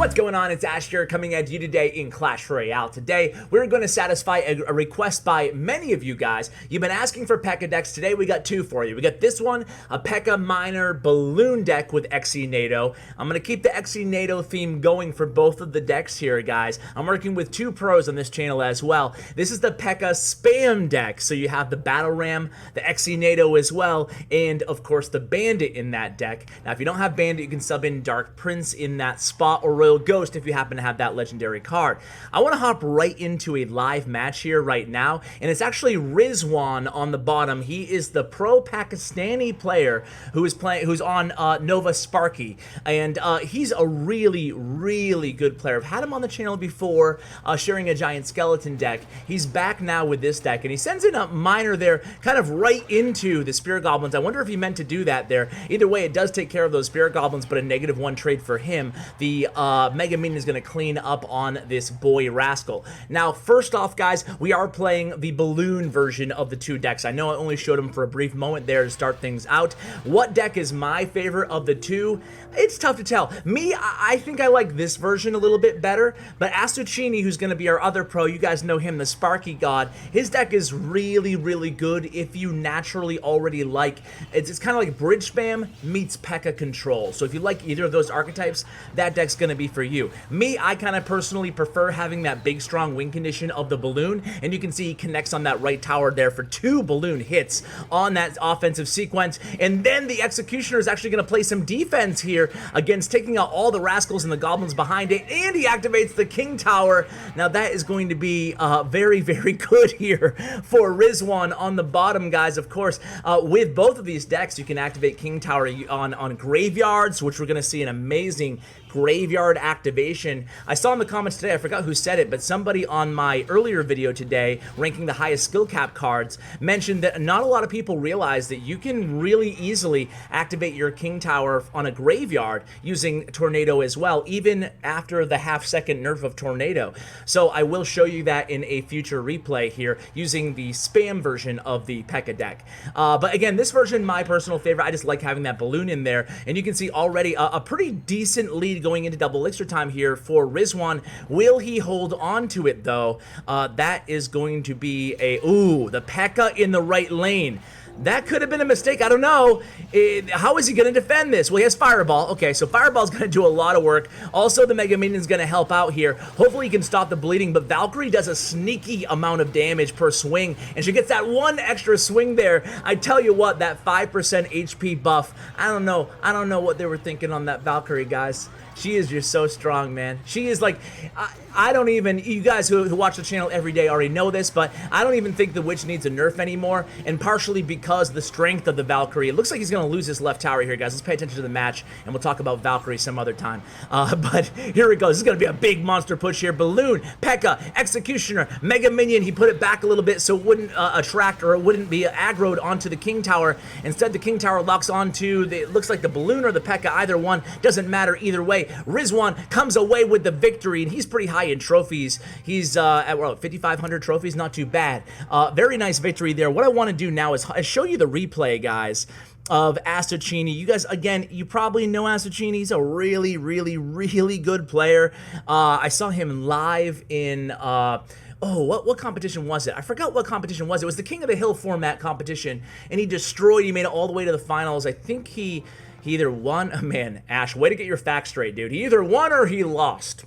What's going on? It's Ash here coming at you today in Clash Royale. Today, we're going to satisfy a request by many of you guys. You've been asking for Pekka decks. Today, we got two for you. We got this one, a Pekka Minor Balloon deck with Exenado. I'm going to keep the Exenado theme going for both of the decks here, guys. I'm working with two pros on this channel as well. This is the Pekka Spam deck. So you have the Battle Ram, the Exenado as well, and of course the Bandit in that deck. Now, if you don't have Bandit, you can sub in Dark Prince in that spot, or Royal Ghost if you happen to have that legendary card. I want to hop right into a live match here right now, and it's actually Rizwan on the bottom. He is the pro Pakistani player who's on Nova Sparky, and he's a really good player. I've had him on the channel before, sharing a giant skeleton deck. He's back now with this deck, and he sends in a minor there, kind of right into the Spirit Goblins. I wonder if he meant to do that there. Either way, it does take care of those Spirit Goblins, but a -1 trade for him. The Mega Minion is going to clean up on this boy rascal. Now, first off, guys, we are playing the balloon version of the two decks. I know I only showed them for a brief moment there to start things out. What deck is my favorite of the two? It's tough to tell. Me, I think I like this version a little bit better, but Aschuchini, who's going to be our other pro, you guys know him, the Sparky God, his deck is really good if you naturally already like, it's kind of like Bridge Spam meets Pekka Control. So if you like either of those archetypes, that deck's going to be for you. Me, I kind of personally prefer having that big strong win condition of the balloon, and you can see he connects on that right tower there for 2 balloon hits on that offensive sequence, and then the Executioner is actually going to play some defense here against taking out all the rascals and the goblins behind it, and he activates the King Tower. Now that is going to be very good here for Rizwan on the bottom, guys. Of course, with both of these decks, you can activate King Tower on graveyards, which we're going to see an amazing graveyard activation. I saw in the comments today, I forgot who said it, but somebody on my earlier video today, ranking the highest skill cap cards, mentioned that not a lot of people realize that you can really easily activate your King Tower on a graveyard using Tornado as well, even after the half-second nerf of Tornado. So I will show you that in a future replay here, using the spam version of the Pekka deck. But again, this version, my personal favorite. I just like having that balloon in there, and you can see already a pretty decent lead going into double elixir time here for Rizwan. Will he hold on to it though? That is going to be the Pekka in the right lane. That could have been a mistake. I don't know. How is he going to defend this? Well, he has Fireball. Okay, so Fireball's going to do a lot of work. Also, the Mega Minion's going to help out here. Hopefully, he can stop the bleeding, but Valkyrie does a sneaky amount of damage per swing, and she gets that one extra swing there. I tell you what, that 5% HP buff, I don't know what they were thinking on that Valkyrie, guys. She is just so strong, man. She is like, I don't even, you guys who watch the channel every day already know this, but I don't even think the Witch needs a nerf anymore, and partially because of the strength of the Valkyrie. It looks like he's going to lose this left tower here, guys. Let's pay attention to the match, and we'll talk about Valkyrie some other time. But here we go. This is going to be a big monster push here. Balloon, Pekka, Executioner, Mega Minion. He put it back a little bit so it wouldn't attract, or it wouldn't be aggroed onto the King Tower. Instead, the King Tower locks onto, it looks like the Balloon or the Pekka, either one. Doesn't matter either way. Rizwan comes away with the victory, and he's pretty high in trophies. He's at 5,500 trophies, not too bad. Very nice victory there. What I want to do now is show you the replay, guys, of Aschuchini. You guys, again, you probably know Aschuchini. He's a really good player. I saw him live in what competition was it? I forgot what competition was. It was the King of the Hill format competition, and he destroyed. He made it all the way to the finals. I think he either won. Man, Ash, way to get your facts straight, dude. He either won or he lost.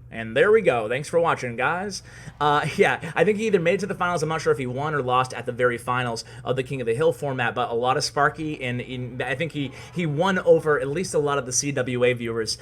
And there we go. Thanks for watching, guys. Yeah, I think he either made it to the finals. I'm not sure if he won or lost at the very finals of the King of the Hill format, but a lot of Sparky, and I think he won over at least a lot of the CWA viewers,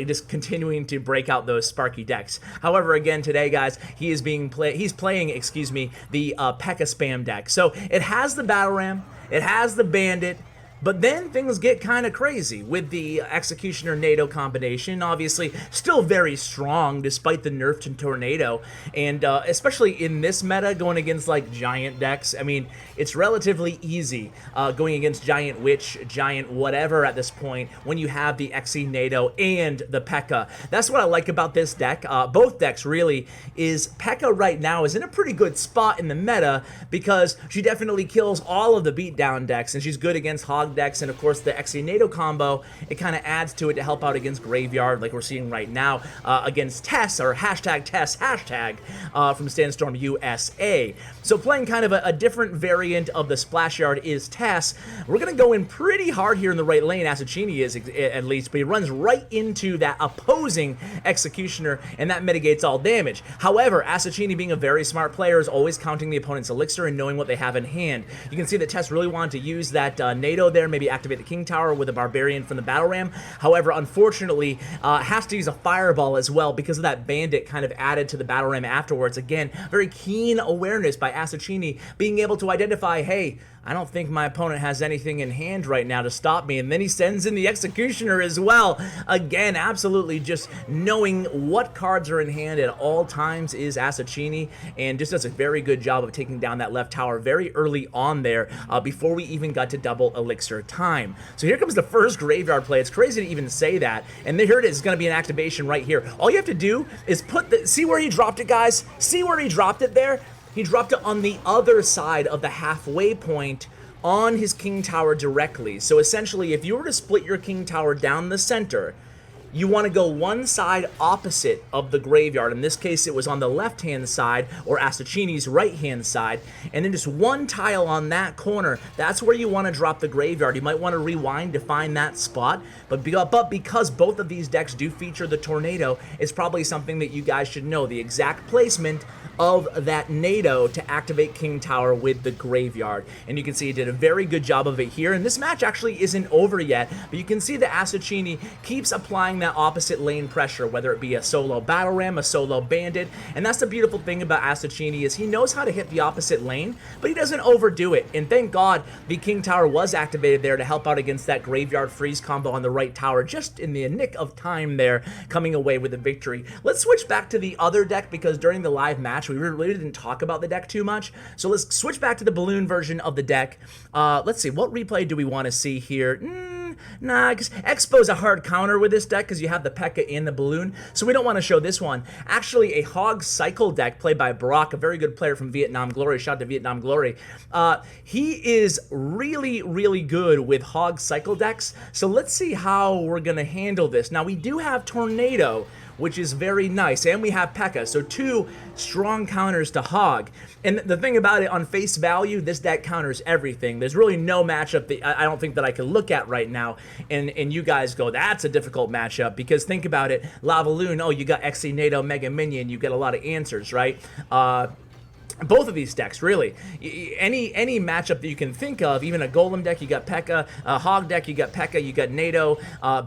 just continuing to break out those Sparky decks. However, again, today, guys, he's playing, excuse me, the Pekka Spam deck. So it has the Battle Ram, it has the Bandit, but then things get kind of crazy with the Executioner Nado combination. Obviously, still very strong despite the nerf to Tornado, and especially in this meta, going against like giant decks. I mean, it's relatively easy going against Giant Witch, Giant whatever at this point when you have the Exenado and the Pekka. That's what I like about this deck. Both decks really is Pekka right now is in a pretty good spot in the meta because she definitely kills all of the beatdown decks, and she's good against Hog Hog decks, and of course the Exenado combo, it kind of adds to it to help out against Graveyard, like we're seeing right now against Tess, or hashtag Tess, hashtag from Sandstorm USA. So playing kind of a different variant of the Splash Yard is Tess. We're going to go in pretty hard here in the right lane, Aschuchini is at least, but he runs right into that opposing Executioner, and that mitigates all damage. However, Aschuchini, being a very smart player, is always counting the opponent's elixir and knowing what they have in hand. You can see that Tess really wanted to use that Nado there, maybe activate the King Tower with a Barbarian from the Battle Ram. However, unfortunately, has to use a Fireball as well because of that Bandit kind of added to the Battle Ram afterwards. Again, very keen awareness by Aschuchini, being able to identify, hey, I don't think my opponent has anything in hand right now to stop me, and then he sends in the Executioner as well. Again, absolutely just knowing what cards are in hand at all times is Aschuchini, and just does a very good job of taking down that left tower very early on there before we even got to double elixir time. So here comes the first Graveyard play. It's crazy to even say that, and here it is, going to be an activation right here. All you have to do is put the, see where he dropped it, guys? See where he dropped it there? He dropped it on the other side of the halfway point on his King Tower directly. So essentially, if you were to split your King Tower down the center, you want to go one side opposite of the Graveyard. In this case, it was on the left-hand side, or Aschuchini's right-hand side, and then just one tile on that corner. That's where you want to drop the Graveyard. You might want to rewind to find that spot, but because both of these decks do feature the Tornado, it's probably something that you guys should know, the exact placement of that Nado to activate King Tower with the Graveyard. And you can see he did a very good job of it here, and this match actually isn't over yet, but you can see that Aschuchini keeps applying that opposite lane pressure, whether it be a solo Battle Ram, a solo Bandit, and that's the beautiful thing about Aschuchini is he knows how to hit the opposite lane, but he doesn't overdo it, and thank God the King Tower was activated there to help out against that Graveyard Freeze combo on the right tower, just in the nick of time there, coming away with a victory. Let's switch back to the other deck, because during the live match, we really didn't talk about the deck too much. So let's switch back to the balloon version of the deck. Let's see, what replay do we want to see here? Nah, because Expo's a hard counter with this deck because you have the Pekka and the balloon, so we don't want to show this one. Actually, a Hog Cycle deck played by Brock, a very good player from Vietnam Glory. Shout out to Vietnam Glory. He is really, really good with Hog Cycle decks, so let's see how we're going to handle this. Now, we do have Tornado, which is very nice, and we have Pekka, so two strong counters to Hog. And the thing about it, on face value, this deck counters everything. There's really no matchup that I don't think that I can look at right now, and you guys go, that's a difficult matchup, because think about it, Lava Loon, oh, you got Exenado, Mega Minion, you get a lot of answers, right? Both of these decks, really. Any matchup that you can think of, even a Golem deck, you got Pekka. A Hog deck, you got Pekka, you got Nado.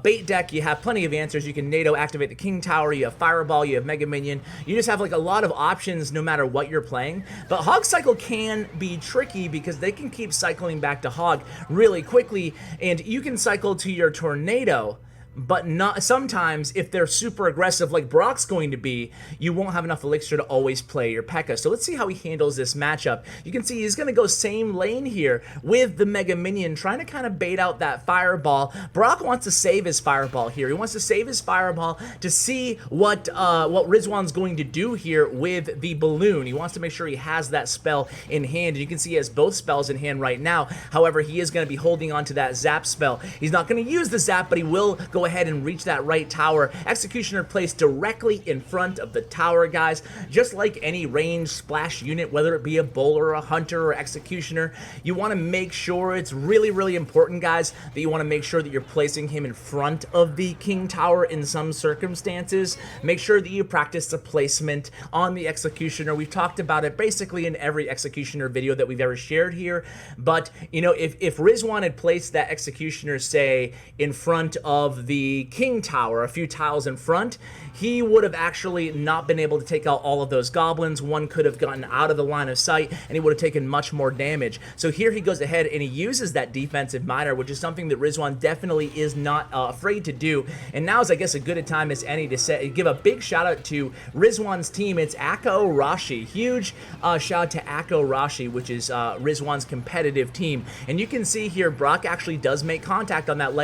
Bait deck, you have plenty of answers. You can Nado activate the King Tower, you have Fireball, you have Mega Minion. You just have like a lot of options no matter what you're playing. But Hog Cycle can be tricky because they can keep cycling back to Hog really quickly, and you can cycle to your Tornado, but not sometimes if they're super aggressive like Brock's going to be, you won't have enough elixir to always play your Pekka. So let's see how he handles this matchup. You can see he's going to go same lane here with the Mega Minion, trying to kind of bait out that Fireball. Brock wants to save his Fireball here. He wants to save his Fireball to see what Rizwan's going to do here with the balloon. He wants to make sure he has that spell in hand. And you can see he has both spells in hand right now. However, he is going to be holding on to that Zap spell. He's not going to use the Zap, but he will go ahead and reach that right tower. Executioner placed directly in front of the tower, guys. Just like any ranged splash unit, whether it be a bowler, a hunter, or executioner, you want to make sure, it's really, really important, guys, that you want to make sure that you're placing him in front of the King Tower in some circumstances. Make sure that you practice the placement on the Executioner. We've talked about it basically in every Executioner video that we've ever shared here, but, you know, if Rizwan had placed that Executioner, say, in front of the King Tower, a few tiles in front, he would have actually not been able to take out all of those goblins. One could have gotten out of the line of sight, and he would have taken much more damage. So here he goes ahead and he uses that defensive miner, which is something that Rizwan definitely is not afraid to do. And now is, I guess, a good a time as any to give a big shout out to Rizwan's team. It's Akko Rashi. Huge shout out to Akko Rashi, which is Rizwan's competitive team. And you can see here, Brock actually does make contact on that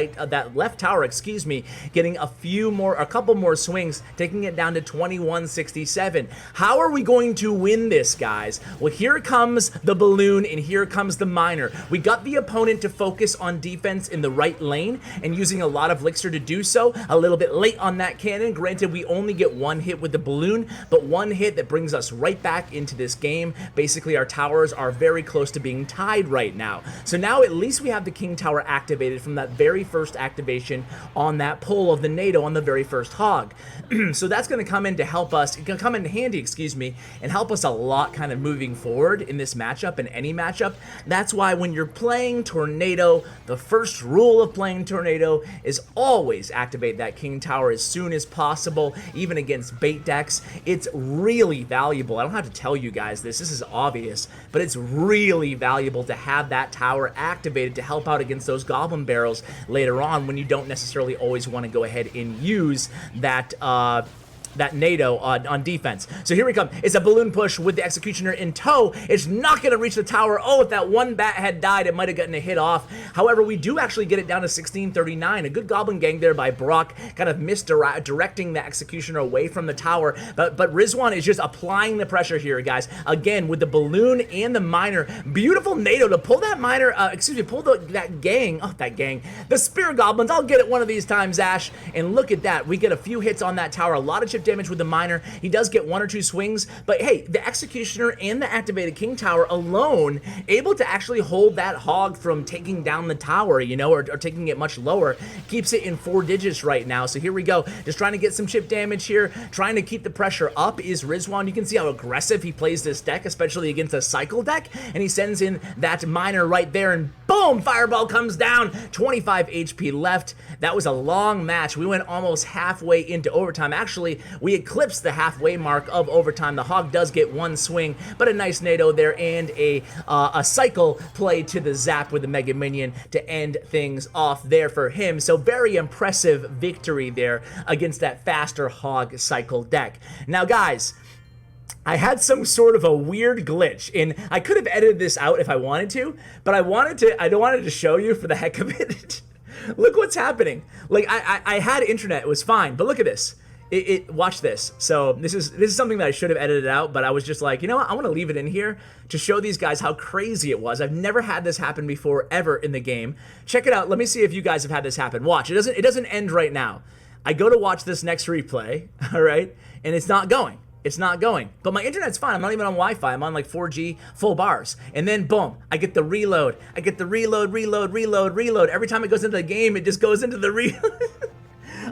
left tower, excuse excuse me, getting a couple more swings, taking it down to 2167. How are we going to win this, guys? Well, here comes the balloon and here comes the miner. We got the opponent to focus on defense in the right lane and using a lot of elixir to do so. A little bit late on that cannon. Granted, we only get one hit with the balloon, but one hit that brings us right back into this game. Basically, our towers are very close to being tied right now. So now at least we have the king tower activated from that very first activation on that pull of the Nado on the very first hog. So that's going to come in to help us, it's going to come in handy, excuse me, and help us a lot kind of moving forward in this matchup and any matchup. That's why when you're playing Tornado, the first rule of playing Tornado is always activate that king tower as soon as possible, even against bait decks. It's really valuable. I don't have to tell you guys this is obvious, but it's really valuable to have that tower activated to help out against those goblin barrels later on when you don't necessarily always want to go ahead and use that Nado on defense. So here we come. It's a balloon push with the Executioner in tow. It's not going to reach the tower. Oh, if that one bat had died, it might have gotten a hit off. However, we do actually get it down to 1639. A good goblin gang there by Brock, kind of misdirecting the Executioner away from the tower. But Rizwan is just applying the pressure here, guys. Again, with the balloon and the miner. Beautiful Nado to pull that miner, pull that gang. Oh, that gang. The Spear Goblins. I'll get it one of these times, Ash. And look at that. We get a few hits on that tower. A lot of chip damage with the miner. He does get one or two swings, but hey, the Executioner and the activated king tower alone able to actually hold that hog from taking down the tower, you know, or taking it much lower. Keeps it in 4 digits right now. So here we go. Just trying to get some chip damage here, trying to keep the pressure up is Rizwan. You can see how aggressive he plays this deck, especially against a cycle deck, and he sends in that miner right there, and boom, fireball comes down. 25 HP left. That was a long match. We went almost halfway into overtime. Actually, we eclipsed the halfway mark of overtime. The hog does get one swing, but a nice Nado there and a cycle play to the zap with the Mega Minion to end things off there for him. So very impressive victory there against that faster hog cycle deck. Now, guys, I had some sort of a weird glitch, and I could have edited this out if I wanted to, but I don't wanted to show you for the heck of it. Look what's happening. Like, I had internet, it was fine, but look at this. Watch this. So this is something that I should have edited out, but I was just like, you know what? I want to leave it in here to show these guys how crazy it was. I've never had this happen before ever in the game. Check it out. Let me see if you guys have had this happen. Watch. It doesn't end right now. I go to watch this next replay, all right, and it's not going. It's not going. But my internet's fine. I'm not even on Wi-Fi. I'm on like 4G full bars. And then boom, I get the reload. I get the reload. Every time it goes into the game, it just goes into the reload.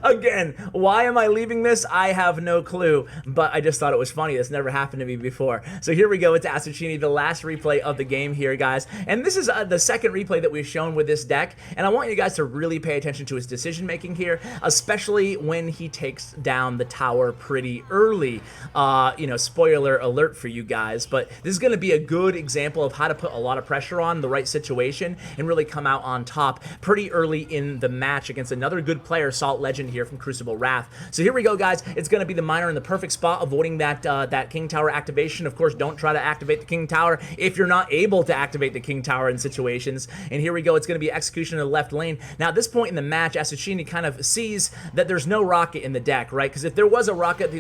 Again, why am I leaving this? I have no clue, but I just thought it was funny. This never happened to me before. So here we go. It's Aschuchini, the last replay of the game here, guys. And this is the second replay that we've shown with this deck, and I want you guys to really pay attention to his decision-making here, especially when he takes down the tower pretty early. You know, spoiler alert for you guys, but this is going to be a good example of how to put a lot of pressure on the right situation and really come out on top pretty early in the match against another good player, Salt Legend here from Crucible Wrath. So here we go, guys. It's going to be the miner in the perfect spot, avoiding that King Tower activation. Of course, don't try to activate the King Tower if you're not able to activate the King Tower in situations. And here we go. It's going to be Executioner in the left lane. Now, at this point in the match, Aschuchini kind of sees that there's no rocket in the deck, right? Because if there was a rocket,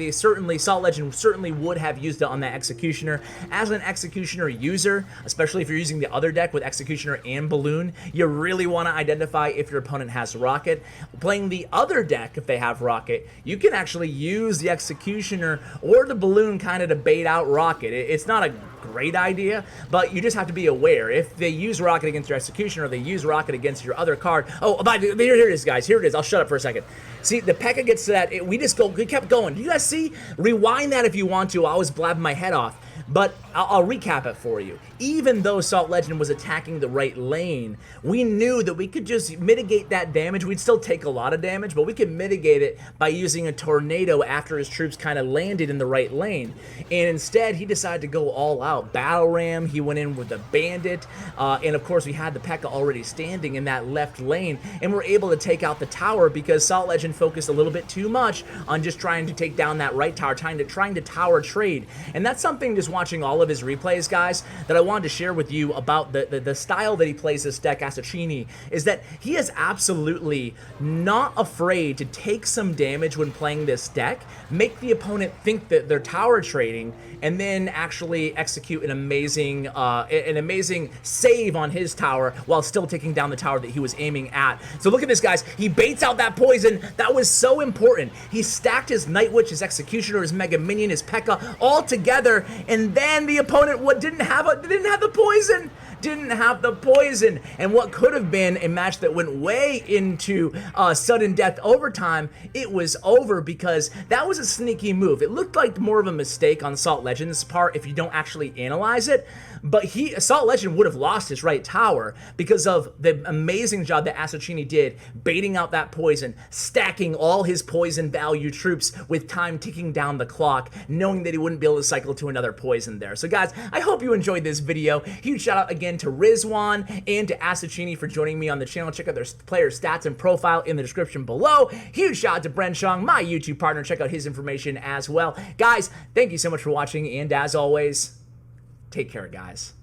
Salt Legend certainly would have used it on that Executioner. As an Executioner user, especially if you're using the other deck with Executioner and Balloon, you really want to identify if your opponent has rocket. Playing the other deck, if they have rocket, you can actually use the Executioner or the Balloon kind of to bait out rocket. It's not a great idea, but you just have to be aware. If they use rocket against your Executioner or they use rocket against your other card. Oh, here it is, guys. Here it is. I'll shut up for a second. See, the Pekka gets to that. We kept going. Do you guys see? Rewind that if you want to. I was blabbing my head off. But I'll recap it for you. Even though Salt Legend was attacking the right lane, we knew that we could just mitigate that damage. We'd still take a lot of damage, but we could mitigate it by using a tornado after his troops kind of landed in the right lane. And instead, he decided to go all out. Battle Ram, he went in with a Bandit, and of course, we had the Pekka already standing in that left lane, and we're able to take out the tower because Salt Legend focused a little bit too much on just trying to take down that right tower, trying to tower trade. And that's something, just watching all of his replays, guys, that I want wanted to share with you about the style that he plays this deck, Aschuchini, is that he is absolutely not afraid to take some damage when playing this deck, make the opponent think that they're tower trading, and then actually execute an amazing save on his tower while still taking down the tower that he was aiming at. So look at this, guys. He baits out that poison. That was so important. He stacked his Night Witch, his Executioner, his Mega Minion, his Pekka all together, and then the opponent didn't have the poison. Didn't have the poison, and what could have been a match that went way into sudden death overtime, it was over because that was a sneaky move. It looked like more of a mistake on Salt Legend's part if you don't actually analyze it, but Salt Legend would have lost his right tower because of the amazing job that Aschuchini did baiting out that poison, stacking all his poison value troops with time ticking down the clock, knowing that he wouldn't be able to cycle to another poison there. So guys, I hope you enjoyed this video. Huge shout out again to Rizwan and to Aschuchini for joining me on the channel. Check out their player stats and profile in the description below. Huge shout out to Bren Chong, my YouTube partner. Check out his information as well. Guys, thank you so much for watching, and as always, take care, guys.